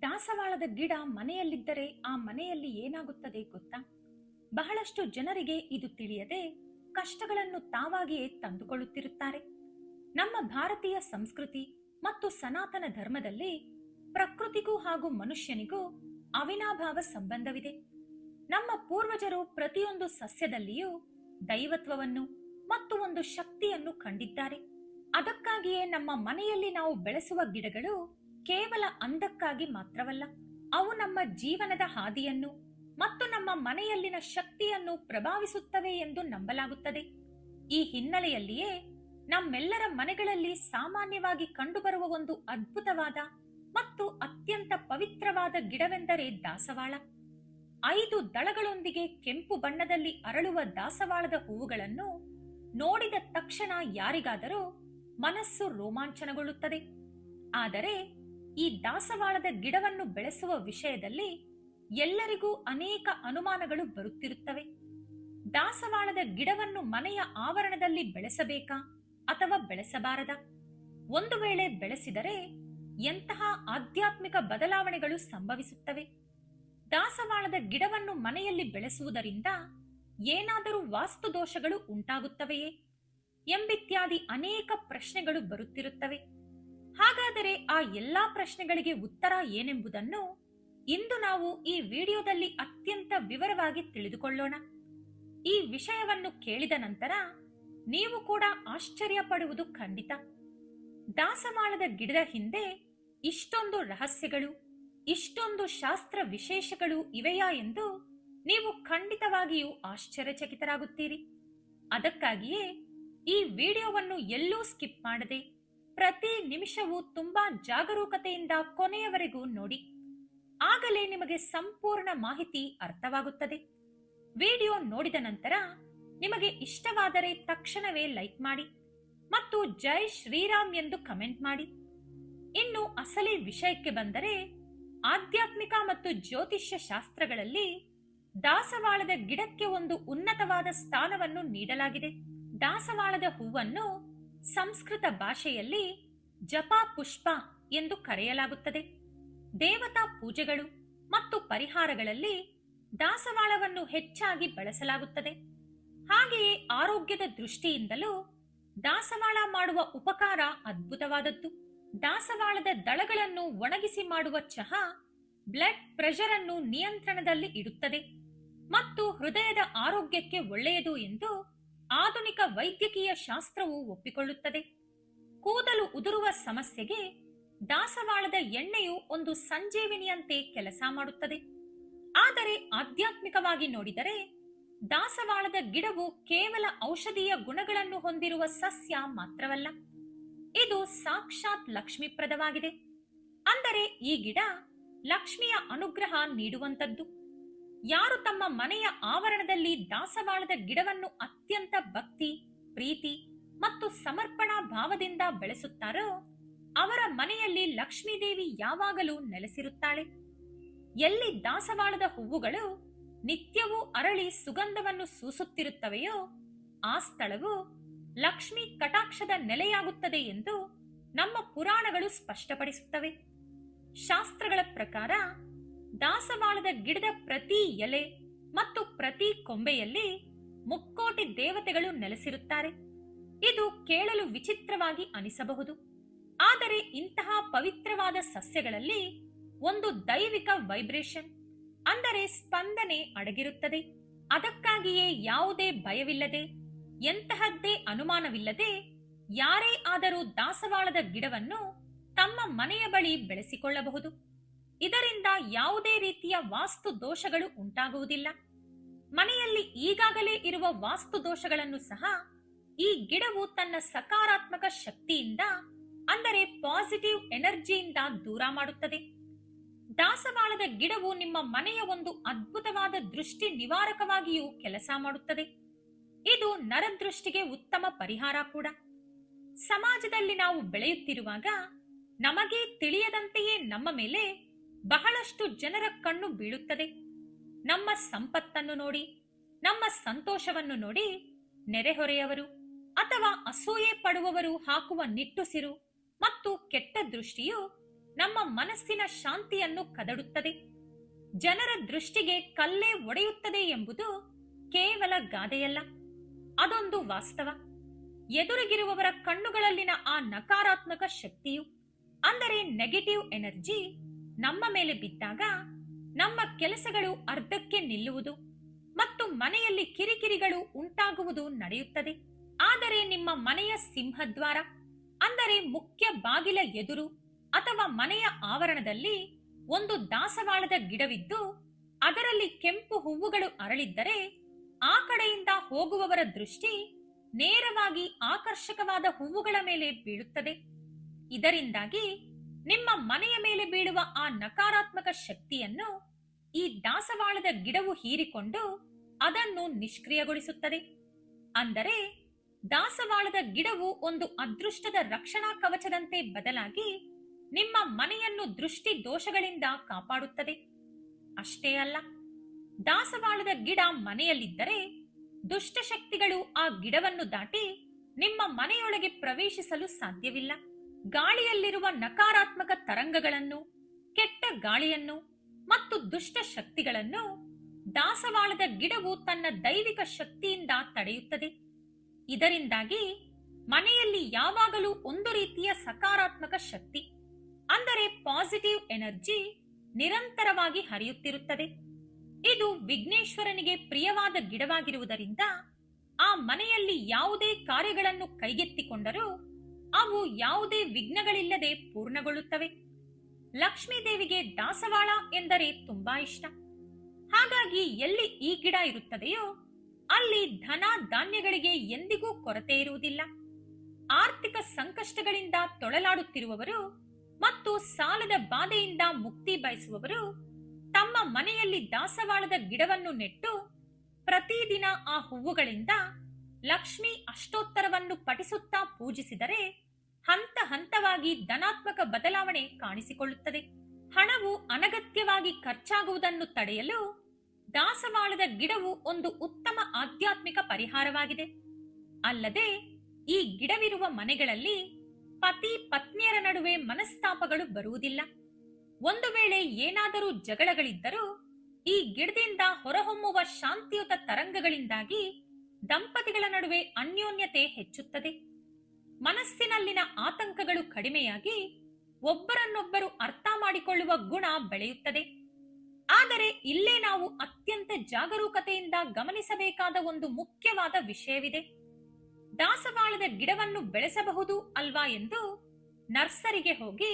ದಾಸವಾಳದ ಗಿಡ ಮನೆಯಲ್ಲಿದ್ದರೆ ಆ ಮನೆಯಲ್ಲಿ ಏನಾಗುತ್ತದೆ ಗೊತ್ತಾ? ಬಹಳಷ್ಟು ಜನರಿಗೆ ಇದು ತಿಳಿಯದೆ ಕಷ್ಟಗಳನ್ನು ತಾವಾಗಿಯೇ ತಂದುಕೊಳ್ಳುತ್ತಿರುತ್ತಾರೆ. ನಮ್ಮ ಭಾರತೀಯ ಸಂಸ್ಕೃತಿ ಮತ್ತು ಸನಾತನ ಧರ್ಮದಲ್ಲಿ ಪ್ರಕೃತಿಗೂ ಹಾಗೂ ಮನುಷ್ಯನಿಗೂ ಅವಿನಾಭಾವ ಸಂಬಂಧವಿದೆ. ನಮ್ಮ ಪೂರ್ವಜರು ಪ್ರತಿಯೊಂದು ಸಸ್ಯದಲ್ಲಿಯೂ ದೈವತ್ವವನ್ನು ಮತ್ತು ಒಂದು ಶಕ್ತಿಯನ್ನು ಕಂಡಿದ್ದಾರೆ. ಅದಕ್ಕಾಗಿಯೇ ನಮ್ಮ ಮನೆಯಲ್ಲಿ ನಾವು ಬೆಳೆಸುವ ಗಿಡಗಳು ಕೇವಲ ಅಂದಕ್ಕಾಗಿ ಮಾತ್ರವಲ್ಲ, ಅವು ನಮ್ಮ ಜೀವನದ ಹಾದಿಯನ್ನು ಮತ್ತು ನಮ್ಮ ಮನೆಯಲ್ಲಿನ ಶಕ್ತಿಯನ್ನು ಪ್ರಭಾವಿಸುತ್ತವೆ ಎಂದು ನಂಬಲಾಗುತ್ತದೆ. ಈ ಹಿನ್ನೆಲೆಯಲ್ಲಿಯೇ ನಮ್ಮೆಲ್ಲರ ಮನೆಗಳಲ್ಲಿ ಸಾಮಾನ್ಯವಾಗಿ ಕಂಡುಬರುವ ಒಂದು ಅದ್ಭುತವಾದ ಮತ್ತು ಅತ್ಯಂತ ಪವಿತ್ರವಾದ ಗಿಡವೆಂದರೆ ದಾಸವಾಳ. 5 ದಳಗಳೊಂದಿಗೆ ಕೆಂಪು ಬಣ್ಣದಲ್ಲಿ ಅರಳುವ ದಾಸವಾಳದ ಹೂವುಗಳನ್ನು ನೋಡಿದ ತಕ್ಷಣ ಯಾರಿಗಾದರೂ ಮನಸ್ಸು ರೋಮಾಂಚನಗೊಳ್ಳುತ್ತದೆ. ಆದರೆ ಈ ದಾಸವಾಳದ ಗಿಡವನ್ನು ಬೆಳೆಸುವ ವಿಷಯದಲ್ಲಿ ಎಲ್ಲರಿಗೂ ಅನೇಕ ಅನುಮಾನಗಳು ಬರುತ್ತಿರುತ್ತವೆ. ದಾಸವಾಳದ ಗಿಡವನ್ನು ಮನೆಯ ಆವರಣದಲ್ಲಿ ಬೆಳೆಸಬೇಕಾ ಅಥವಾ ಬೆಳೆಸಬಾರದಾ? ಒಂದು ವೇಳೆ ಬೆಳೆಸಿದರೆ ಎಂತಹ ಆಧ್ಯಾತ್ಮಿಕ ಬದಲಾವಣೆಗಳು ಸಂಭವಿಸುತ್ತವೆ? ದಾಸವಾಳದ ಗಿಡವನ್ನು ಮನೆಯಲ್ಲಿ ಬೆಳೆಸುವುದರಿಂದ ಏನಾದರೂ ವಾಸ್ತು ದೋಷಗಳು ಉಂಟಾಗುತ್ತವೆಯೇ ಎಂಬಿತ್ಯಾದಿ ಅನೇಕ ಪ್ರಶ್ನೆಗಳು ಬರುತ್ತಿರುತ್ತವೆ. ಹಾಗಾದರೆ ಆ ಎಲ್ಲಾ ಪ್ರಶ್ನೆಗಳಿಗೆ ಉತ್ತರ ಏನೆಂಬುದನ್ನು ಇಂದು ನಾವು ಈ ವಿಡಿಯೋದಲ್ಲಿ ಅತ್ಯಂತ ವಿವರವಾಗಿ ತಿಳಿದುಕೊಳ್ಳೋಣ. ಈ ವಿಷಯವನ್ನು ಕೇಳಿದ ನಂತರ ನೀವು ಕೂಡ ಆಶ್ಚರ್ಯ ಪಡುವುದು ಖಂಡಿತ. ದಾಸವಾಳದ ಗಿಡದ ಹಿಂದೆ ಇಷ್ಟೊಂದು ರಹಸ್ಯಗಳು, ಇಷ್ಟೊಂದು ಶಾಸ್ತ್ರ ವಿಶೇಷಗಳು ಇವೆಯಾ ಎಂದು ನೀವು ಖಂಡಿತವಾಗಿಯೂ ಆಶ್ಚರ್ಯಚಕಿತರಾಗುತ್ತೀರಿ. ಅದಕ್ಕಾಗಿಯೇ ಈ ವಿಡಿಯೋವನ್ನು ಎಲ್ಲೂ ಸ್ಕಿಪ್ ಮಾಡದೆ ಪ್ರತಿ ನಿಮಿಷವೂ ತುಂಬಾ ಜಾಗರೂಕತೆಯಿಂದ ಕೊನೆಯವರೆಗೂ ನೋಡಿ. ಆಗಲೇ ನಿಮಗೆ ಸಂಪೂರ್ಣ ಮಾಹಿತಿ ಅರ್ಥವಾಗುತ್ತದೆ. ವಿಡಿಯೋ ನೋಡಿದ ನಂತರ ನಿಮಗೆ ಇಷ್ಟವಾದರೆ ತಕ್ಷಣವೇ ಲೈಕ್ ಮಾಡಿ ಮತ್ತು ಜೈ ಶ್ರೀರಾಮ್ ಎಂದು ಕಮೆಂಟ್ ಮಾಡಿ. ಇನ್ನು ಅಸಲಿ ವಿಷಯಕ್ಕೆ ಬಂದರೆ, ಆಧ್ಯಾತ್ಮಿಕ ಮತ್ತು ಜ್ಯೋತಿಷ್ಯ ಶಾಸ್ತ್ರಗಳಲ್ಲಿ ದಾಸವಾಳದ ಗಿಡಕ್ಕೆ ಒಂದು ಉನ್ನತವಾದ ಸ್ಥಾನವನ್ನು ನೀಡಲಾಗಿದೆ. ದಾಸವಾಳದ ಹೂವನ್ನು ಸಂಸ್ಕೃತ ಭಾಷೆಯಲ್ಲಿ ಜಪಾ ಪುಷ್ಪ ಎಂದು ಕರೆಯಲಾಗುತ್ತದೆ. ದೇವತಾ ಪೂಜೆಗಳು ಮತ್ತು ಪರಿಹಾರಗಳಲ್ಲಿ ದಾಸವಾಳವನ್ನು ಹೆಚ್ಚಾಗಿ ಬಳಸಲಾಗುತ್ತದೆ. ಹಾಗೆಯೇ ಆರೋಗ್ಯದ ದೃಷ್ಟಿಯಿಂದಲೂ ದಾಸವಾಳ ಮಾಡುವ ಉಪಕಾರ ಅದ್ಭುತವಾದದ್ದು. ದಾಸವಾಳದ ದಳಗಳನ್ನು ಒಣಗಿಸಿ ಮಾಡುವ ಚಹಾ ಬ್ಲಡ್ ಪ್ರೆಷರ್ ಅನ್ನು ನಿಯಂತ್ರಣದಲ್ಲಿ ಇಡುತ್ತದೆ ಮತ್ತು ಹೃದಯದ ಆರೋಗ್ಯಕ್ಕೆ ಒಳ್ಳೆಯದು ಎಂದು ಆಧುನಿಕ ವೈದ್ಯಕೀಯ ಶಾಸ್ತ್ರವು ಒಪ್ಪಿಕೊಳ್ಳುತ್ತದೆ. ಕೂದಲು ಉದುರುವ ಸಮಸ್ಯೆಗೆ ದಾಸವಾಳದ ಎಣ್ಣೆಯು ಒಂದು ಸಂಜೀವಿನಿಯಂತೆ ಕೆಲಸ ಮಾಡುತ್ತದೆ. ಆದರೆ ಆಧ್ಯಾತ್ಮಿಕವಾಗಿ ನೋಡಿದರೆ ದಾಸವಾಳದ ಗಿಡವು ಕೇವಲ ಔಷಧೀಯ ಗುಣಗಳನ್ನು ಹೊಂದಿರುವ ಸಸ್ಯ ಮಾತ್ರವಲ್ಲ, ಇದು ಸಾಕ್ಷಾತ್ ಲಕ್ಷ್ಮೀಪ್ರದವಾಗಿದೆ. ಅಂದರೆ ಈ ಗಿಡ ಲಕ್ಷ್ಮಿಯ ಅನುಗ್ರಹ ನೀಡುವಂತದ್ದು. ಯಾರು ತಮ್ಮ ಮನೆಯ ಆವರಣದಲ್ಲಿ ದಾಸವಾಳದ ಗಿಡವನ್ನು ಅತ್ಯಂತ ಭಕ್ತಿ, ಪ್ರೀತಿ ಮತ್ತು ಸಮರ್ಪಣಾ ಭಾವದಿಂದ ಬೆಳೆಸುತ್ತಾರೋ ಅವರ ಮನೆಯಲ್ಲಿ ಲಕ್ಷ್ಮೀದೇವಿ ಯಾವಾಗಲೂ ನೆಲೆಸಿರುತ್ತಾಳೆ. ಎಲ್ಲಿ ದಾಸವಾಳದ ಹೂವುಗಳು ನಿತ್ಯವೂ ಅರಳಿ ಸುಗಂಧವನ್ನು ಸೂಸುತ್ತಿರುತ್ತವೆಯೋ ಆ ಸ್ಥಳವು ಲಕ್ಷ್ಮೀ ಕಟಾಕ್ಷದ ನೆಲೆಯಾಗುತ್ತದೆ ಎಂದು ನಮ್ಮ ಪುರಾಣಗಳು ಸ್ಪಷ್ಟಪಡಿಸುತ್ತವೆ. ಶಾಸ್ತ್ರಗಳ ಪ್ರಕಾರ ದಾಸವಾಳದ ಗಿಡದ ಪ್ರತಿ ಎಲೆ ಮತ್ತು ಪ್ರತಿ ಕೊಂಬೆಯಲ್ಲಿ ಮುಕ್ಕೋಟಿ ದೇವತೆಗಳು ನೆಲೆಸಿರುತ್ತಾರೆ. ಇದು ಕೇಳಲು ವಿಚಿತ್ರವಾಗಿ ಅನಿಸಬಹುದು, ಆದರೆ ಇಂತಹ ಪವಿತ್ರವಾದ ಸಸ್ಯಗಳಲ್ಲಿ ಒಂದು ದೈವಿಕ ವೈಬ್ರೇಷನ್ ಅಂದರೆ ಸ್ಪಂದನೆ ಅಡಗಿರುತ್ತದೆ. ಅದಕ್ಕಾಗಿಯೇ ಯಾವುದೇ ಭಯವಿಲ್ಲದೆ, ಎಂತಹದ್ದೇ ಅನುಮಾನವಿಲ್ಲದೆ ಯಾರೇ ಆದರೂ ದಾಸವಾಳದ ಗಿಡವನ್ನು ತಮ್ಮ ಮನೆಯ ಬಳಿ ಬೆಳೆಸಿಕೊಳ್ಳಬಹುದು. ಇದರಿಂದ ಯಾವುದೇ ರೀತಿಯ ವಾಸ್ತು ದೋಷಗಳು ಉಂಟಾಗುವುದಿಲ್ಲ. ಮನೆಯಲ್ಲಿ ಈಗಾಗಲೇ ಇರುವ ವಾಸ್ತು ದೋಷಗಳನ್ನು ಸಹ ಈ ಗಿಡವು ತನ್ನ ಸಕಾರಾತ್ಮಕ ಶಕ್ತಿಯಿಂದ ಅಂದರೆ ಪಾಸಿಟಿವ್ ಎನರ್ಜಿಯಿಂದ ದೂರ ಮಾಡುತ್ತದೆ. ದಾಸವಾಳದ ಗಿಡವು ನಿಮ್ಮ ಮನೆಯ ಒಂದು ಅದ್ಭುತವಾದ ದೃಷ್ಟಿ ನಿವಾರಕವಾಗಿಯೂ ಕೆಲಸ ಮಾಡುತ್ತದೆ. ಇದು ನರದೃಷ್ಟಿಗೆ ಉತ್ತಮ ಪರಿಹಾರ ಕೂಡ. ಸಮಾಜದಲ್ಲಿ ನಾವು ಬೆಳೆಯುತ್ತಿರುವಾಗ ನಮಗೇ ತಿಳಿಯದಂತೆಯೇ ನಮ್ಮ ಮೇಲೆ ಬಹಳಷ್ಟು ಜನರ ಕಣ್ಣು ಬೀಳುತ್ತದೆ. ನಮ್ಮ ಸಂಪತ್ತನ್ನು ನೋಡಿ, ನಮ್ಮ ಸಂತೋಷವನ್ನು ನೋಡಿ ನೆರೆಹೊರೆಯವರು ಅಥವಾ ಅಸೂಯೆ ಪಡುವವರು ಹಾಕುವ ನಿಟ್ಟುಸಿರು ಮತ್ತು ಕೆಟ್ಟ ದೃಷ್ಟಿಯು ನಮ್ಮ ಮನಸ್ಸಿನ ಶಾಂತಿಯನ್ನು ಕದಡುತ್ತದೆ. ಜನರ ದೃಷ್ಟಿಗೆ ಕಲ್ಲೇ ಒಡೆಯುತ್ತದೆ ಎಂಬುದು ಕೇವಲ ಗಾದೆಯಲ್ಲ, ಅದೊಂದು ವಾಸ್ತವ. ಎದುರಿಗಿರುವವರ ಕಣ್ಣುಗಳಲ್ಲಿನ ಆ ನಕಾರಾತ್ಮಕ ಶಕ್ತಿಯು, ಅಂದರೆ ನೆಗೆಟಿವ್ ಎನರ್ಜಿ, ನಮ್ಮ ಮೇಲೆ ಬಿದ್ದಾಗ ನಮ್ಮ ಕೆಲಸಗಳು ಅರ್ಧಕ್ಕೆ ನಿಲ್ಲುವುದು ಮತ್ತು ಮನೆಯಲ್ಲಿ ಕಿರಿಕಿರಿಗಳು ಉಂಟಾಗುವುದು ನಡೆಯುತ್ತದೆ. ಆದರೆ ನಿಮ್ಮ ಮನೆಯ ಸಿಂಹದ್ವಾರ, ಅಂದರೆ ಮುಖ್ಯ ಬಾಗಿಲ ಎದುರು ಅಥವಾ ಮನೆಯ ಆವರಣದಲ್ಲಿ ಒಂದು ದಾಸವಾಳದ ಗಿಡವಿದ್ದು ಅದರಲ್ಲಿ ಕೆಂಪು ಹೂವುಗಳು ಅರಳಿದ್ದರೆ ಆ ಕಡೆಯಿಂದ ಹೋಗುವವರ ದೃಷ್ಟಿ ನೇರವಾಗಿ ಆಕರ್ಷಕವಾದ ಹೂವುಗಳ ಮೇಲೆ ಬೀಳುತ್ತದೆ. ಇದರಿಂದಾಗಿ ನಿಮ್ಮ ಮನೆಯ ಮೇಲೆ ಬೀಳುವ ಆ ನಕಾರಾತ್ಮಕ ಶಕ್ತಿಯನ್ನು ಈ ದಾಸವಾಳದ ಗಿಡವು ಹೀರಿಕೊಂಡು ಅದನ್ನು ನಿಷ್ಕ್ರಿಯಗೊಳಿಸುತ್ತದೆ. ಅಂದರೆ ದಾಸವಾಳದ ಗಿಡವು ಒಂದು ಅದೃಷ್ಟದ ರಕ್ಷಣಾ ಕವಚದಂತೆ ಬದಲಾಗಿ ನಿಮ್ಮ ಮನೆಯನ್ನು ದೃಷ್ಟಿ ದೋಷಗಳಿಂದ ಕಾಪಾಡುತ್ತದೆ. ಅಷ್ಟೇ ಅಲ್ಲ, ದಾಸವಾಳದ ಗಿಡ ಮನೆಯಲ್ಲಿದ್ದರೆ ದುಷ್ಟಶಕ್ತಿಗಳು ಆ ಗಿಡವನ್ನು ದಾಟಿ ನಿಮ್ಮ ಮನೆಯೊಳಗೆ ಪ್ರವೇಶಿಸಲು ಸಾಧ್ಯವಿಲ್ಲ. ಗಾಳಿಯಲ್ಲಿರುವ ನಕಾರಾತ್ಮಕ ತರಂಗಗಳನ್ನು, ಕೆಟ್ಟ ಗಾಳಿಯನ್ನು ಮತ್ತು ದುಷ್ಟ ಶಕ್ತಿಗಳನ್ನು ದಾಸವಾಳದ ಗಿಡವು ತನ್ನ ದೈವಿಕ ಶಕ್ತಿಯಿಂದ ತಡೆಯುತ್ತದೆ. ಇದರಿಂದಾಗಿ ಮನೆಯಲ್ಲಿ ಯಾವಾಗಲೂ ಒಂದು ರೀತಿಯ ಸಕಾರಾತ್ಮಕ ಶಕ್ತಿ, ಅಂದರೆ ಪಾಸಿಟಿವ್ ಎನರ್ಜಿ ನಿರಂತರವಾಗಿ ಹರಿಯುತ್ತಿರುತ್ತದೆ. ಇದು ವಿಘ್ನೇಶ್ವರನಿಗೆ ಪ್ರಿಯವಾದ ಗಿಡವಾಗಿರುವುದರಿಂದ ಆ ಮನೆಯಲ್ಲಿ ಯಾವುದೇ ಕಾರ್ಯಗಳನ್ನು ಕೈಗೆತ್ತಿಕೊಂಡರೂ ಅವು ಯಾವುದೇ ವಿಘ್ನಗಳಿಲ್ಲದೆ ಪೂರ್ಣಗೊಳ್ಳುತ್ತವೆ. ಲಕ್ಷ್ಮೀದೇವಿಗೆ ದಾಸವಾಳ ಎಂದರೆ ತುಂಬಾ ಇಷ್ಟ. ಹಾಗಾಗಿ ಎಲ್ಲಿ ಈ ಗಿಡ ಇರುತ್ತದೆಯೋ ಅಲ್ಲಿ ಧನ ಧಾನ್ಯಗಳಿಗೆ ಎಂದಿಗೂ ಕೊರತೆ ಇರುವುದಿಲ್ಲ. ಆರ್ಥಿಕ ಸಂಕಷ್ಟಗಳಿಂದ ತೊಳಲಾಡುತ್ತಿರುವವರು ಮತ್ತು ಸಾಲದ ಬಾಧೆಯಿಂದ ಮುಕ್ತಿ ಬಯಸುವವರು ತಮ್ಮ ಮನೆಯಲ್ಲಿ ದಾಸವಾಳದ ಗಿಡವನ್ನು ನೆಟ್ಟು ಪ್ರತಿದಿನ ಆ ಹೂವುಗಳಿಂದ ಲಕ್ಷ್ಮಿ ಅಷ್ಟೋತ್ತರವನ್ನು ಪಠಿಸುತ್ತಾ ಪೂಜಿಸಿದರೆ ಹಂತ ಹಂತವಾಗಿ ಧನಾತ್ಮಕ ಬದಲಾವಣೆ ಕಾಣಿಸಿಕೊಳ್ಳುತ್ತದೆ. ಹಣವು ಅನಗತ್ಯವಾಗಿ ಖರ್ಚಾಗುವುದನ್ನು ತಡೆಯಲು ದಾಸವಾಳದ ಗಿಡವು ಒಂದು ಉತ್ತಮ ಆಧ್ಯಾತ್ಮಿಕ ಪರಿಹಾರವಾಗಿದೆ. ಅಲ್ಲದೆ ಈ ಗಿಡವಿರುವ ಮನೆಗಳಲ್ಲಿ ಪತಿ ಪತ್ನಿಯರ ನಡುವೆ ಮನಸ್ತಾಪಗಳು ಬರುವುದಿಲ್ಲ. ಒಂದು ವೇಳೆ ಏನಾದರೂ ಜಗಳಗಳಿದ್ದರೂ ಈ ಗಿಡದಿಂದ ಹೊರಹೊಮ್ಮುವ ಶಾಂತಿಯುತ ತರಂಗಗಳಿಂದಾಗಿ ದಂಪತಿಗಳ ನಡುವೆ ಅನ್ಯೋನ್ಯತೆ ಹೆಚ್ಚುತ್ತದೆ. ಮನಸ್ಸಿನಲ್ಲಿನ ಆತಂಕಗಳು ಕಡಿಮೆಯಾಗಿ ಒಬ್ಬರನ್ನೊಬ್ಬರು ಅರ್ಥ ಮಾಡಿಕೊಳ್ಳುವ ಗುಣ ಬೆಳೆಯುತ್ತದೆ. ಆದರೆ ಇಲ್ಲೇ ನಾವು ಅತ್ಯಂತ ಜಾಗರೂಕತೆಯಿಂದ ಗಮನಿಸಬೇಕಾದ ಒಂದು ಮುಖ್ಯವಾದ ವಿಷಯವಿದೆ. ದಾಸವಾಳದ ಗಿಡವನ್ನು ಬೆಳೆಸಬಹುದು ಅಲ್ವಾ ಎಂದು ನರ್ಸರಿಗೆ ಹೋಗಿ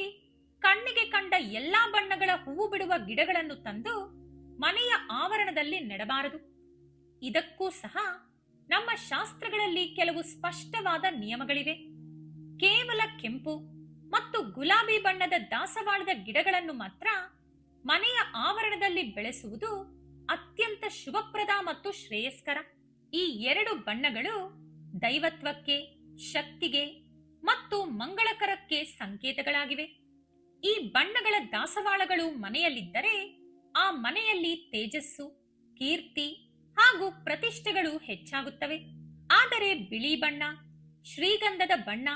ಕಣ್ಣಿಗೆ ಕಂಡ ಎಲ್ಲಾ ಬಣ್ಣಗಳ ಹೂವು ಬಿಡುವ ಗಿಡಗಳನ್ನು ತಂದು ಮನೆಯ ಆವರಣದಲ್ಲಿ ನೆಡಬಾರದು. ಇದಕ್ಕೂ ಸಹ ನಮ್ಮ ಶಾಸ್ತ್ರಗಳಲ್ಲಿ ಕೆಲವು ಸ್ಪಷ್ಟವಾದ ನಿಯಮಗಳಿವೆ. ಕೇವಲ ಕೆಂಪು ಮತ್ತು ಗುಲಾಬಿ ಬಣ್ಣದ ದಾಸವಾಳದ ಗಿಡಗಳನ್ನು ಮಾತ್ರ ಮನೆಯ ಆವರಣದಲ್ಲಿ ಬೆಳೆಸುವುದು ಅತ್ಯಂತ ಶುಭಪ್ರದ ಮತ್ತು ಶ್ರೇಯಸ್ಕರ. ಈ ಎರಡು ಬಣ್ಣಗಳು ದೈವತ್ವಕ್ಕೆ, ಶಕ್ತಿಗೆ ಮತ್ತು ಮಂಗಳಕರಕ್ಕೆ ಸಂಕೇತಗಳಾಗಿವೆ. ಈ ಬಣ್ಣಗಳ ದಾಸವಾಳಗಳು ಮನೆಯಲ್ಲಿದ್ದರೆ ಆ ಮನೆಯಲ್ಲಿ ತೇಜಸ್ಸು, ಕೀರ್ತಿ ಹಾಗೂ ಪ್ರತಿಷ್ಠೆಗಳು ಹೆಚ್ಚಾಗುತ್ತವೆ. ಆದರೆ ಬಿಳಿ ಬಣ್ಣ, ಶ್ರೀಗಂಧದ ಬಣ್ಣ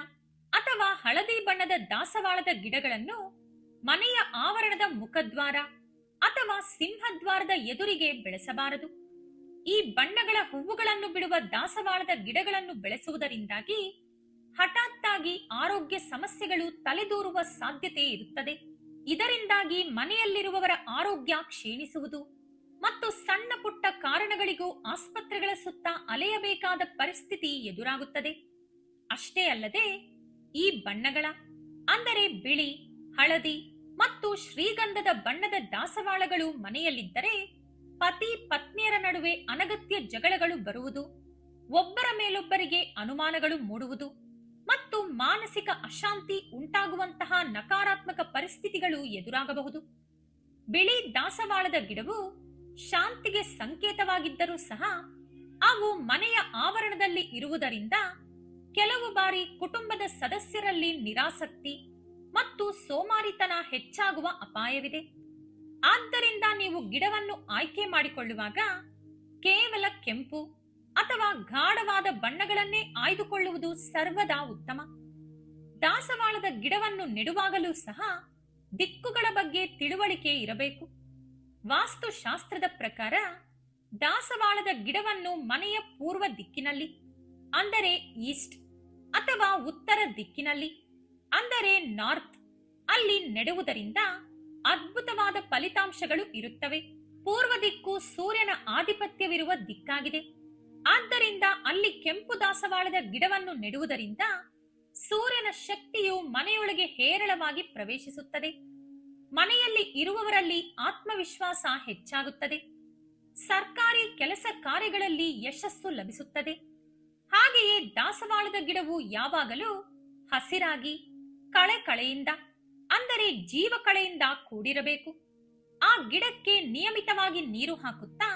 ಅಥವಾ ಹಳದಿ ಬಣ್ಣದ ದಾಸವಾಳದ ಗಿಡಗಳನ್ನು ಮನೆಯ ಆವರಣದ ಮುಖದ್ವಾರ ಅಥವಾ ಸಿಂಹದ್ವಾರದ ಎದುರಿಗೆ ಬೆಳೆಸಬಾರದು. ಈ ಬಣ್ಣಗಳ ಹೂವುಗಳನ್ನು ಬಿಡುವ ದಾಸವಾಳದ ಗಿಡಗಳನ್ನು ಬೆಳೆಸುವುದರಿಂದಾಗಿ ಹಠಾತ್ತಾಗಿ ಆರೋಗ್ಯ ಸಮಸ್ಯೆಗಳು ತಲೆದೂರುವ ಸಾಧ್ಯತೆ ಇರುತ್ತದೆ. ಇದರಿಂದಾಗಿ ಮನೆಯಲ್ಲಿರುವವರ ಆರೋಗ್ಯ ಕ್ಷೀಣಿಸುವುದು ಮತ್ತು ಸಣ್ಣ ಪುಟ್ಟ ಕಾರಣಗಳಿಗೂ ಆಸ್ಪತ್ರೆಗಳ ಸುತ್ತ ಅಲೆಯಬೇಕಾದ ಪರಿಸ್ಥಿತಿ ಎದುರಾಗುತ್ತದೆ. ಅಷ್ಟೇ ಅಲ್ಲದೆ ಈ ಬಣ್ಣಗಳ, ಅಂದರೆ ಬಿಳಿ, ಹಳದಿ ಮತ್ತು ಶ್ರೀಗಂಧದ ಬಣ್ಣದ ದಾಸವಾಳಗಳು ಮನೆಯಲ್ಲಿದ್ದರೆ ಪತಿ ಪತ್ನಿಯರ ನಡುವೆ ಅನಗತ್ಯ ಜಗಳಗಳು ಬರುವುದು, ಒಬ್ಬರ ಮೇಲೊಬ್ಬರಿಗೆ ಅನುಮಾನಗಳು ಮೂಡುವುದು ಮತ್ತು ಮಾನಸಿಕ ಅಶಾಂತಿ ಉಂಟಾಗುವಂತಹ ನಕಾರಾತ್ಮಕ ಪರಿಸ್ಥಿತಿಗಳು ಎದುರಾಗಬಹುದು. ಬಿಳಿ ದಾಸವಾಳದ ಗಿಡವು ಶಾಂತಿಗೆ ಸಂಕೇತವಾಗಿದ್ದರೂ ಸಹ ಅವು ಮನೆಯ ಆವರಣದಲ್ಲಿ ಇರುವುದರಿಂದ ಕೆಲವು ಬಾರಿ ಕುಟುಂಬದ ಸದಸ್ಯರಲ್ಲಿ ನಿರಾಸಕ್ತಿ ಮತ್ತು ಸೋಮಾರಿತನ ಹೆಚ್ಚಾಗುವ ಅಪಾಯವಿದೆ. ಆದ್ದರಿಂದ ನೀವು ಗಿಡವನ್ನು ಆಯ್ಕೆ ಮಾಡಿಕೊಳ್ಳುವಾಗ ಕೇವಲ ಕೆಂಪು ಅಥವಾ ಗಾಢವಾದ ಬಣ್ಣಗಳನ್ನೇ ಆಯ್ದುಕೊಳ್ಳುವುದು ಸರ್ವದಾ ಉತ್ತಮ. ದಾಸವಾಳದ ಗಿಡವನ್ನು ನೆಡುವಾಗಲೂ ಸಹ ದಿಕ್ಕುಗಳ ಬಗ್ಗೆ ತಿಳುವಳಿಕೆ ಇರಬೇಕು. ವಾಸ್ತುಶಾಸ್ತ್ರದ ಪ್ರಕಾರ ದಾಸವಾಳದ ಗಿಡವನ್ನು ಮನೆಯ ಪೂರ್ವ ದಿಕ್ಕಿನಲ್ಲಿ ಅಂದರೆ ಈಸ್ಟ್ ಅಥವಾ ಉತ್ತರ ದಿಕ್ಕಿನಲ್ಲಿ ಅಂದರೆ ನಾರ್ತ್ ಅಲ್ಲಿ ನೆಡುವುದರಿಂದ ಅದ್ಭುತವಾದ ಫಲಿತಾಂಶಗಳು ಇರುತ್ತವೆ. ಪೂರ್ವ ದಿಕ್ಕು ಸೂರ್ಯನ ಆಧಿಪತ್ಯವಿರುವ ದಿಕ್ಕಾಗಿದೆ. ಆದ್ದರಿಂದ ಅಲ್ಲಿ ಕೆಂಪು ದಾಸವಾಳದ ಗಿಡವನ್ನು ನೆಡುವುದರಿಂದ ಸೂರ್ಯನ ಶಕ್ತಿಯು ಮನೆಯೊಳಗೆ ಹೇರಳವಾಗಿ ಪ್ರವೇಶಿಸುತ್ತದೆ. ಮನೆಯಲ್ಲಿ ಇರುವವರಲ್ಲಿ ಆತ್ಮವಿಶ್ವಾಸ ಹೆಚ್ಚಾಗುತ್ತದೆ. ಸರ್ಕಾರಿ ಕೆಲಸ ಕಾರ್ಯಗಳಲ್ಲಿ ಯಶಸ್ಸು ಲಭಿಸುತ್ತದೆ. ಹಾಗೆಯೇ ದಾಸವಾಳದ ಗಿಡವು ಯಾವಾಗಲೂ ಹಸಿರಾಗಿ ಕಳೆಯಿಂದ ಅಂದರೆ ಜೀವಕಳೆಯಿಂದ ಕೂಡಿರಬೇಕು. ಆ ಗಿಡಕ್ಕೆ ನಿಯಮಿತವಾಗಿ ನೀರು ಹಾಕುತ್ತಾ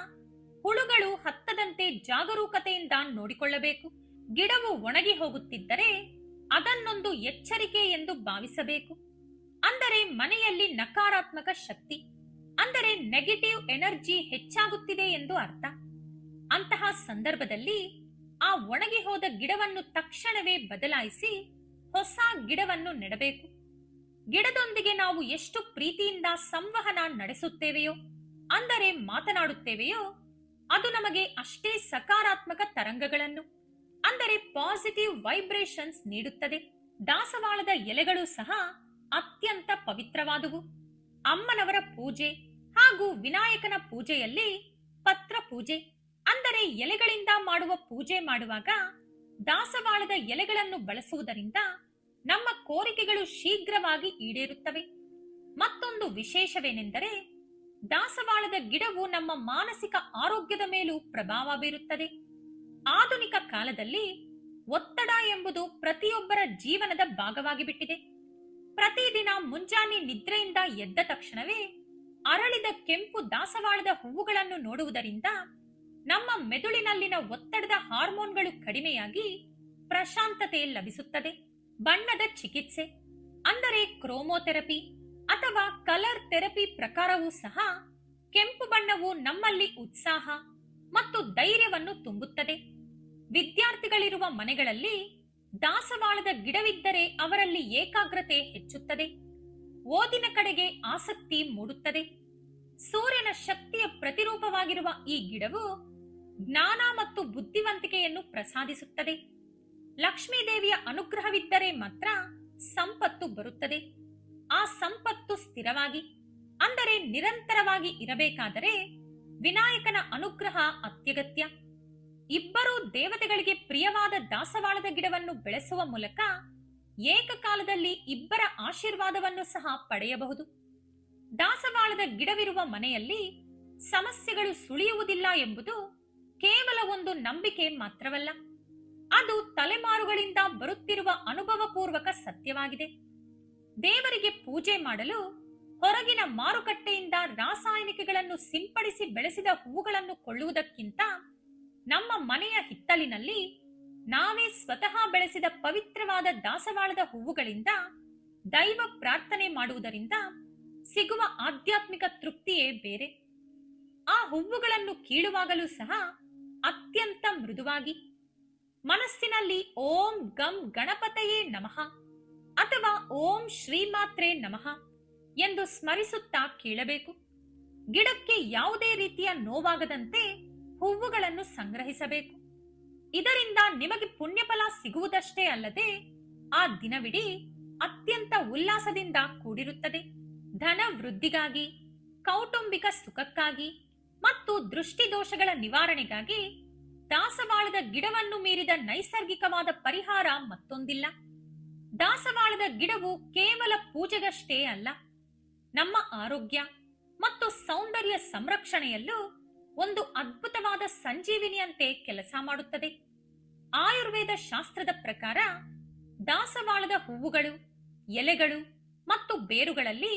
ಹುಳುಗಳು ಹತ್ತದಂತೆ ಜಾಗರೂಕತೆಯಿಂದ ನೋಡಿಕೊಳ್ಳಬೇಕು. ಗಿಡವು ಒಣಗಿ ಹೋಗುತ್ತಿದ್ದರೆ ಅದನ್ನೊಂದು ಎಚ್ಚರಿಕೆ ಎಂದು ಭಾವಿಸಬೇಕು. ಅಂದರೆ ಮನೆಯಲ್ಲಿ ನಕಾರಾತ್ಮಕ ಶಕ್ತಿ ಅಂದರೆ ನೆಗೆಟಿವ್ ಎನರ್ಜಿ ಹೆಚ್ಚಾಗುತ್ತಿದೆ ಎಂದು ಅರ್ಥ. ಅಂತಹ ಸಂದರ್ಭದಲ್ಲಿ ಆ ಒಣಗಿ ಹೋದ ಗಿಡವನ್ನು ತಕ್ಷಣವೇ ಬದಲಾಯಿಸಿ ಹೊಸ ಗಿಡವನ್ನು ನೆಡಬೇಕು. ಗಿಡದೊಂದಿಗೆ ನಾವು ಎಷ್ಟು ಪ್ರೀತಿಯಿಂದ ಸಂವಹನ ನಡೆಸುತ್ತೇವೆಯೋ ಅಂದರೆ ಮಾತನಾಡುತ್ತೇವೆಯೋ ಅದು ನಮಗೆ ಅಷ್ಟೇ ಸಕಾರಾತ್ಮಕ ತರಂಗಗಳನ್ನು ಅಂದರೆ ಪಾಸಿಟಿವ್ ವೈಬ್ರೇಷನ್ಸ್ ನೀಡುತ್ತದೆ. ದಾಸವಾಳದ ಎಲೆಗಳು ಸಹ ಅತ್ಯಂತ ಪವಿತ್ರವಾದುವು. ಅಮ್ಮನವರ ಪೂಜೆ ಹಾಗೂ ವಿನಾಯಕನ ಪೂಜೆಯಲ್ಲಿ ಪತ್ರ ಪೂಜೆ ಅಂದರೆ ಎಲೆಗಳಿಂದ ಮಾಡುವ ಪೂಜೆ ಮಾಡುವಾಗ ದಾಸವಾಳದ ಎಲೆಗಳನ್ನು ಬಳಸುವುದರಿಂದ ನಮ್ಮ ಕೋರಿಕೆಗಳು ಶೀಘ್ರವಾಗಿ ಈಡೇರುತ್ತವೆ. ಮತ್ತೊಂದು ವಿಶೇಷವೇನೆಂದರೆ ದಾಸವಾಳದ ಗಿಡವು ನಮ್ಮ ಮಾನಸಿಕ ಆರೋಗ್ಯದ ಮೇಲೂ ಪ್ರಭಾವ ಬೀರುತ್ತದೆ. ಆಧುನಿಕ ಕಾಲದಲ್ಲಿ ಒತ್ತಡ ಎಂಬುದು ಪ್ರತಿಯೊಬ್ಬರ ಜೀವನದ ಭಾಗವಾಗಿ ಬಿಟ್ಟಿದೆ. ಪ್ರತಿದಿನ ಮುಂಜಾನೆ ನಿದ್ರೆಯಿಂದ ಎದ್ದ ತಕ್ಷಣವೇ ಅರಳಿದ ಕೆಂಪು ದಾಸವಾಳದ ಹೂವುಗಳನ್ನು ನೋಡುವುದರಿಂದ ನಮ್ಮ ಮೆದುಳಿನಲ್ಲಿನ ಒತ್ತಡದ ಹಾರ್ಮೋನ್ಗಳು ಕಡಿಮೆಯಾಗಿ ಪ್ರಶಾಂತತೆ ಲಭಿಸುತ್ತದೆ. ಬಣ್ಣದ ಚಿಕಿತ್ಸೆ ಅಂದರೆ ಕ್ರೋಮೋಥೆರಪಿ ಅಥವಾ ಕಲರ್ ಥೆರಪಿ ಪ್ರಕಾರವೂ ಸಹ ಕೆಂಪು ಬಣ್ಣವು ನಮ್ಮಲ್ಲಿ ಉತ್ಸಾಹ ಮತ್ತು ಧೈರ್ಯವನ್ನು ತುಂಬುತ್ತದೆ. ವಿದ್ಯಾರ್ಥಿಗಳಿರುವ ಮನೆಗಳಲ್ಲಿ ದಾಸವಾಳದ ಗಿಡವಿದ್ದರೆ ಅವರಲ್ಲಿ ಏಕಾಗ್ರತೆ ಹೆಚ್ಚುತ್ತದೆ. ಓದಿನ ಕಡೆಗೆ ಆಸಕ್ತಿ ಮೂಡುತ್ತದೆ. ಸೂರ್ಯನ ಶಕ್ತಿಯ ಪ್ರತಿರೂಪವಾಗಿರುವ ಈ ಗಿಡವು ಜ್ಞಾನ ಮತ್ತು ಬುದ್ಧಿವಂತಿಕೆಯನ್ನು ಪ್ರಸಾದಿಸುತ್ತದೆ. ಲಕ್ಷ್ಮೀದೇವಿಯ ಅನುಗ್ರಹವಿದ್ದರೆ ಮಾತ್ರ ಸಂಪತ್ತು ಬರುತ್ತದೆ. ಆ ಸಂಪತ್ತು ಸ್ಥಿರವಾಗಿ ಅಂದರೆ ನಿರಂತರವಾಗಿ ಇರಬೇಕಾದರೆ ವಿನಾಯಕನ ಅನುಗ್ರಹ ಅತ್ಯಗತ್ಯ. ಇಬ್ಬರೂ ದೇವತೆಗಳಿಗೆ ಪ್ರಿಯವಾದ ದಾಸವಾಳದ ಗಿಡವನ್ನು ಬೆಳೆಸುವ ಮೂಲಕ ಏಕಕಾಲದಲ್ಲಿ ಇಬ್ಬರ ಆಶೀರ್ವಾದವನ್ನು ಸಹ ಪಡೆಯಬಹುದು. ದಾಸವಾಳದ ಗಿಡವಿರುವ ಮನೆಯಲ್ಲಿ ಸಮಸ್ಯೆಗಳು ಸುಳಿಯುವುದಿಲ್ಲ ಎಂಬುದು ಕೇವಲ ಒಂದು ನಂಬಿಕೆ ಮಾತ್ರವಲ್ಲ, ಅದು ತಲೆಮಾರುಗಳಿಂದ ಬರುತ್ತಿರುವ ಅನುಭವಪೂರ್ವಕ ಸತ್ಯವಾಗಿದೆ. ದೇವರಿಗೆ ಪೂಜೆ ಮಾಡಲು ಹೊರಗಿನ ಮಾರುಕಟ್ಟೆಯಿಂದ ರಾಸಾಯನಿಕಗಳನ್ನು ಸಿಂಪಡಿಸಿ ಬೆಳೆಸಿದ ಹೂವುಗಳನ್ನು ಕೊಳ್ಳುವುದಕ್ಕಿಂತ ನಮ್ಮ ಮನೆಯ ಹಿತ್ತಲಿನಲ್ಲಿ ನಾವೇ ಸ್ವತಃ ಬೆಳೆಸಿದ ಪವಿತ್ರವಾದ ದಾಸವಾಳದ ಹೂವುಗಳಿಂದ ದೈವ ಪ್ರಾರ್ಥನೆ ಮಾಡುವುದರಿಂದ ಸಿಗುವ ಆಧ್ಯಾತ್ಮಿಕ ತೃಪ್ತಿಯೇ ಬೇರೆ. ಆ ಹೂವುಗಳನ್ನು ಕೀಳುವಾಗಲೂ ಸಹ ಅತ್ಯಂತ ಮೃದುವಾಗಿ ಮನಸ್ಸಿನಲ್ಲಿ ಓಂ ಗಂ ಗಣಪತಯೇ ನಮಃ ಅಥವಾ ಓಂ ಶ್ರೀಮಾತ್ರೇ ನಮಃ ಎಂದು ಸ್ಮರಿಸುತ್ತಾ ಕೀಳಬೇಕು. ಗಿಡಕ್ಕೆ ಯಾವುದೇ ರೀತಿಯ ನೋವಾಗದಂತೆ ಹೂವುಗಳನ್ನು ಸಂಗ್ರಹಿಸಬೇಕು. ಇದರಿಂದ ನಿಮಗೆ ಪುಣ್ಯಫಲ ಸಿಗುವುದಷ್ಟೇ ಅಲ್ಲದೆ ಆ ದಿನವಿಡೀ ಅತ್ಯಂತ ಉಲ್ಲಾಸದಿಂದ ಕೂಡಿರುತ್ತದೆ. ಧನ ವೃದ್ಧಿಗಾಗಿ, ಕೌಟುಂಬಿಕ ಸುಖಕ್ಕಾಗಿ ಮತ್ತು ದೃಷ್ಟಿದೋಷಗಳ ನಿವಾರಣೆಗಾಗಿ ದಾಸವಾಳದ ಗಿಡವನ್ನು ಮೀರಿದ ನೈಸರ್ಗಿಕವಾದ ಪರಿಹಾರ ಮತ್ತೊಂದಿಲ್ಲ. ದಾಸವಾಳದ ಗಿಡವು ಕೇವಲ ಪೂಜೆಗಷ್ಟೇ ಅಲ್ಲ, ನಮ್ಮ ಆರೋಗ್ಯ ಮತ್ತು ಸೌಂದರ್ಯ ಸಂರಕ್ಷಣೆಯಲ್ಲೂ ಒಂದು ಅದ್ಭುತವಾದ ಸಂಜೀವಿನಿಯಂತೆ ಕೆಲಸ ಮಾಡುತ್ತದೆ. ಆಯುರ್ವೇದ ಶಾಸ್ತ್ರದ ಪ್ರಕಾರ ದಾಸವಾಳದ ಹೂವುಗಳು, ಎಲೆಗಳು ಮತ್ತು ಬೇರುಗಳಲ್ಲಿ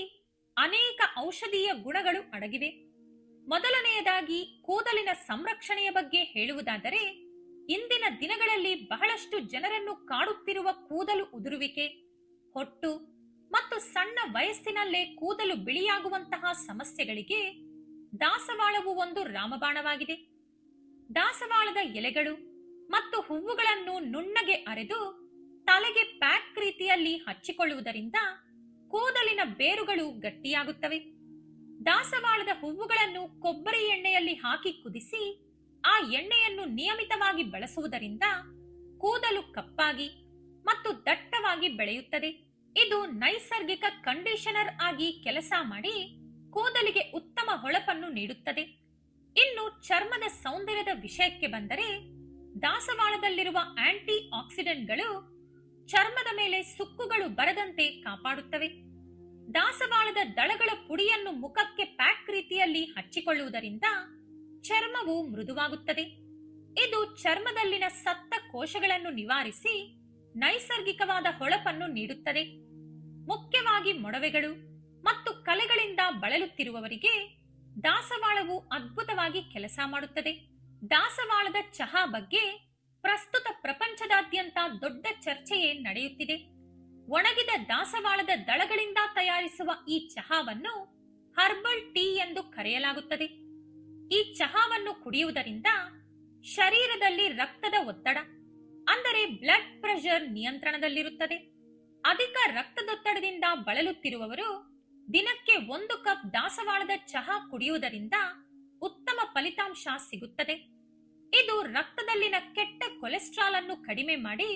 ಅನೇಕ ಔಷಧೀಯ ಗುಣಗಳು ಅಡಗಿವೆ. ಮೊದಲನೆಯದಾಗಿ ಕೂದಲಿನ ಸಂರಕ್ಷಣೆಯ ಬಗ್ಗೆ ಹೇಳುವುದಾದರೆ, ಇಂದಿನ ದಿನಗಳಲ್ಲಿ ಬಹಳಷ್ಟು ಜನರನ್ನು ಕಾಡುತ್ತಿರುವ ಕೂದಲು ಉದುರುವಿಕೆ, ಹೊಟ್ಟು ಮತ್ತು ಸಣ್ಣ ವಯಸ್ಸಿನಲ್ಲೇ ಕೂದಲು ಬಿಳಿಯಾಗುವಂತಹ ಸಮಸ್ಯೆಗಳಿಗೆ ದಾಸವಾಳವು ಒಂದು ರಾಮಬಾಣವಾಗಿದೆ. ದಾಸವಾಳದ ಎಲೆಗಳು ಮತ್ತು ಹೂವುಗಳನ್ನು ನುಣ್ಣಗೆ ಅರೆದು ತಲೆಗೆ ಪ್ಯಾಕ್ ರೀತಿಯಲ್ಲಿ ಹಚ್ಚಿಕೊಳ್ಳುವುದರಿಂದ ಕೂದಲಿನ ಬೇರುಗಳು ಗಟ್ಟಿಯಾಗುತ್ತವೆ. ದಾಸವಾಳದ ಹೂವುಗಳನ್ನು ಕೊಬ್ಬರಿ ಎಣ್ಣೆಯಲ್ಲಿ ಹಾಕಿ ಕುದಿಸಿ ಆ ಎಣ್ಣೆಯನ್ನು ನಿಯಮಿತವಾಗಿ ಬಳಸುವುದರಿಂದ ಕೂದಲು ಕಪ್ಪಾಗಿ ಮತ್ತು ದಟ್ಟವಾಗಿ ಬೆಳೆಯುತ್ತದೆ. ಇದು ನೈಸರ್ಗಿಕ ಕಂಡೀಷನರ್ ಆಗಿ ಕೆಲಸ ಮಾಡಿ ಕೂದಲಿಗೆ ಉತ್ತಮ ಹೊಳಪನ್ನು ನೀಡುತ್ತದೆ. ಇನ್ನು ಚರ್ಮದ ಸೌಂದರ್ಯದ ವಿಷಯಕ್ಕೆ ಬಂದರೆ, ದಾಸವಾಳದಲ್ಲಿರುವ ಆಂಟಿ ಆಕ್ಸಿಡೆಂಟ್ಗಳು ಚರ್ಮದ ಮೇಲೆ ಸುಕ್ಕುಗಳು ಬರದಂತೆ ಕಾಪಾಡುತ್ತವೆ. ದಾಸವಾಳದ ದಳಗಳ ಪುಡಿಯನ್ನು ಮುಖಕ್ಕೆ ಪ್ಯಾಕ್ ರೀತಿಯಲ್ಲಿ ಹಚ್ಚಿಕೊಳ್ಳುವುದರಿಂದ ಚರ್ಮವು ಮೃದುವಾಗುತ್ತದೆ. ಇದು ಚರ್ಮದಲ್ಲಿನ ಸತ್ತ ಕೋಶಗಳನ್ನು ನಿವಾರಿಸಿ ನೈಸರ್ಗಿಕವಾದ ಹೊಳಪನ್ನು ನೀಡುತ್ತದೆ. ಮುಖ್ಯವಾಗಿ ಮೊಡವೆಗಳು ಮತ್ತು ಕಲೆಗಳಿಂದ ಬಳಲುತ್ತಿರುವವರಿಗೆ ದಾಸವಾಳವು ಅದ್ಭುತವಾಗಿ ಕೆಲಸ ಮಾಡುತ್ತದೆ. ದಾಸವಾಳದ ಚಹಾ ಬಗ್ಗೆ ಪ್ರಸ್ತುತ ಪ್ರಪಂಚದಾದ್ಯಂತ ದೊಡ್ಡ ಚರ್ಚೆಯೇ ನಡೆಯುತ್ತಿದೆ. ಒಣಗಿದ ದಾಸವಾಳದ ದಳಗಳಿಂದ ತಯಾರಿಸುವ ಈ ಚಹಾವನ್ನು ಹರ್ಬಲ್ ಟೀ ಎಂದು ಕರೆಯಲಾಗುತ್ತದೆ. ಈ ಚಹಾವನ್ನು ಕುಡಿಯುವುದರಿಂದ ಶರೀರದಲ್ಲಿ ರಕ್ತದ ಒತ್ತಡ ಅಂದರೆ ಬ್ಲಡ್ ಪ್ರೆಷರ್ ನಿಯಂತ್ರಣದಲ್ಲಿರುತ್ತದೆ. ಅಧಿಕ ರಕ್ತದೊತ್ತಡದಿಂದ ಬಳಲುತ್ತಿರುವವರು ದಿನಕ್ಕೆ 1 ಕಪ್ ದಾಸವಾಳದ ಚಹಾ ಕುಡಿಯುವುದರಿಂದ ಉತ್ತಮ ಫಲಿತಾಂಶ ಸಿಗುತ್ತದೆ. ಇದು ರಕ್ತದಲ್ಲಿನ ಕೆಟ್ಟ ಕೊಲೆಸ್ಟ್ರಾಲ್ ಅನ್ನು ಕಡಿಮೆ ಮಾಡಿ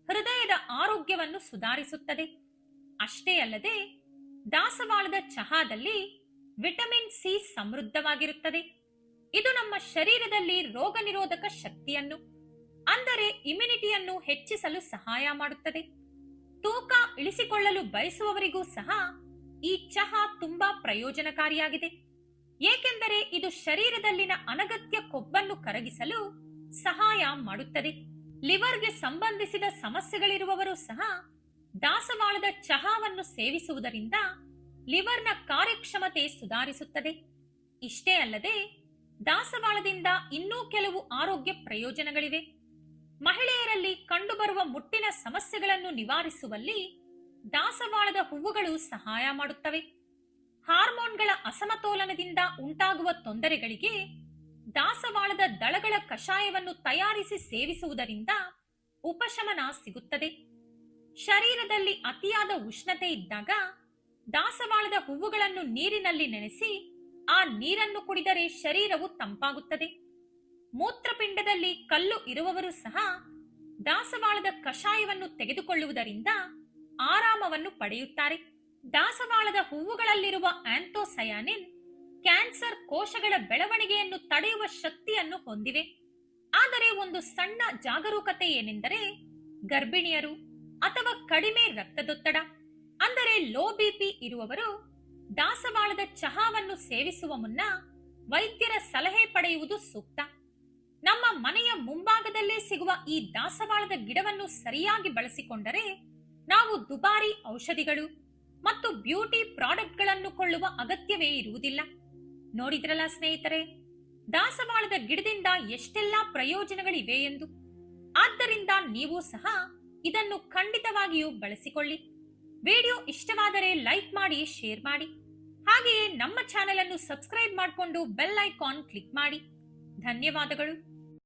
ಹೃದಯದ ಆರೋಗ್ಯವನ್ನು ಸುಧಾರಿಸುತ್ತದೆ. ಅಷ್ಟೇ ಅಲ್ಲದೆ ದಾಸವಾಳದ ಚಹಾದಲ್ಲಿ ವಿಟಮಿನ್ ಸಿ ಸಮೃದ್ಧವಾಗಿರುತ್ತದೆ. ಇದು ನಮ್ಮ ಶರೀರದಲ್ಲಿ ರೋಗ ನಿರೋಧಕ ಶಕ್ತಿಯನ್ನು ಅಂದರೆ ಇಮ್ಯುನಿಟಿಯನ್ನು ಹೆಚ್ಚಿಸಲು ಸಹಾಯ ಮಾಡುತ್ತದೆ. ತೂಕ ಇಳಿಸಿಕೊಳ್ಳಲು ಬಯಸುವವರಿಗೂ ಸಹ ಈ ಚಹಾ ತುಂಬಾ ಪ್ರಯೋಜನಕಾರಿಯಾಗಿದೆ. ಏಕೆಂದರೆ ಇದು ಶರೀರದಲ್ಲಿನ ಅನಗತ್ಯ ಕೊಬ್ಬನ್ನು ಕರಗಿಸಲು ಸಹಾಯ ಮಾಡುತ್ತದೆ. ಲಿವರ್ಗೆ ಸಂಬಂಧಿಸಿದ ಸಮಸ್ಯೆಗಳಿರುವವರು ಸಹ ದಾಸವಾಳದ ಚಹಾವನ್ನು ಸೇವಿಸುವುದರಿಂದ ಲಿವರ್ನ ಕಾರ್ಯಕ್ಷಮತೆ ಸುಧಾರಿಸುತ್ತದೆ. ಇಷ್ಟೇ ಅಲ್ಲದೆ ದಾಸವಾಳದಿಂದ ಇನ್ನೂ ಕೆಲವು ಆರೋಗ್ಯ ಪ್ರಯೋಜನಗಳಿವೆ. ಮಹಿಳೆಯರಲ್ಲಿ ಕಂಡುಬರುವ ಮುಟ್ಟಿನ ಸಮಸ್ಯೆಗಳನ್ನು ನಿವಾರಿಸುವಲ್ಲಿ ದಾಸವಾಳದ ಹೂವುಗಳು ಸಹಾಯ ಮಾಡುತ್ತವೆ. ಹಾರ್ಮೋನ್ಗಳ ಅಸಮತೋಲನದಿಂದ ಉಂಟಾಗುವ ತೊಂದರೆಗಳಿಗೆ ದಾಸವಾಳದ ದಳಗಳ ಕಷಾಯವನ್ನು ತಯಾರಿಸಿ ಸೇವಿಸುವುದರಿಂದ ಉಪಶಮನ ಸಿಗುತ್ತದೆ. ಶರೀರದಲ್ಲಿ ಅತಿಯಾದ ಉಷ್ಣತೆ ಇದ್ದಾಗ ದಾಸವಾಳದ ಹೂವುಗಳನ್ನು ನೀರಿನಲ್ಲಿ ನೆನೆಸಿ ಆ ನೀರನ್ನು ಕುಡಿದರೆ ಶರೀರವು ತಂಪಾಗುತ್ತದೆ. ಮೂತ್ರಪಿಂಡದಲ್ಲಿ ಕಲ್ಲು ಇರುವವರು ಸಹ ದಾಸವಾಳದ ಕಷಾಯವನ್ನು ತೆಗೆದುಕೊಳ್ಳುವುದರಿಂದ ಆರಾಮವನ್ನು ಪಡೆಯುತ್ತಾರೆ. ದಾಸವಾಳದ ಹೂವುಗಳಲ್ಲಿರುವ ಆಂಥೋಸಯಾನಿನ್ ಕ್ಯಾನ್ಸರ್ ಕೋಶಗಳ ಬೆಳವಣಿಗೆಯನ್ನು ತಡೆಯುವ ಶಕ್ತಿಯನ್ನು ಹೊಂದಿವೆ. ಆದರೆ ಒಂದು ಸಣ್ಣ ಜಾಗರೂಕತೆ ಏನೆಂದರೆ, ಗರ್ಭಿಣಿಯರು ಅಥವಾ ಕಡಿಮೆ ರಕ್ತದೊತ್ತಡ ಅಂದರೆ ಲೋ ಬಿಪಿ ಇರುವವರು ದಾಸವಾಳದ ಚಹಾವನ್ನು ಸೇವಿಸುವ ಮುನ್ನ ವೈದ್ಯರ ಸಲಹೆ ಪಡೆಯುವುದು ಸೂಕ್ತ. ನಮ್ಮ ಮನೆಯ ಮುಂಭಾಗದಲ್ಲೇ ಸಿಗುವ ಈ ದಾಸವಾಳದ ಗಿಡವನ್ನು ಸರಿಯಾಗಿ ಬಳಸಿಕೊಂಡರೆ ನಾವು ದುಬಾರಿ ಔಷಧಿಗಳು ಮತ್ತು ಬ್ಯೂಟಿ ಪ್ರಾಡಕ್ಟ್ಗಳನ್ನು ಕೊಳ್ಳುವ ಅಗತ್ಯವೇ ಇರುವುದಿಲ್ಲ. ನೋಡಿದ್ರಲ್ಲ ಸ್ನೇಹಿತರೆ, ದಾಸವಾಳದ ಗಿಡದಿಂದ ಎಷ್ಟೆಲ್ಲಾ ಪ್ರಯೋಜನಗಳಿವೆ ಎಂದು. ಆದ್ದರಿಂದ ನೀವು ಸಹ ಇದನ್ನು ಖಂಡಿತವಾಗಿಯೂ ಬಳಸಿಕೊಳ್ಳಿ. ವಿಡಿಯೋ ಇಷ್ಟವಾದರೆ ಲೈಕ್ ಮಾಡಿ, ಶೇರ್ ಮಾಡಿ. ಹಾಗೆಯೇ ನಮ್ಮ ಚಾನೆಲ್ ಅನ್ನು ಸಬ್ಸ್ಕ್ರೈಬ್ ಮಾಡಿಕೊಂಡು ಬೆಲ್ ಐಕಾನ್ ಕ್ಲಿಕ್ ಮಾಡಿ. ಧನ್ಯವಾದಗಳು.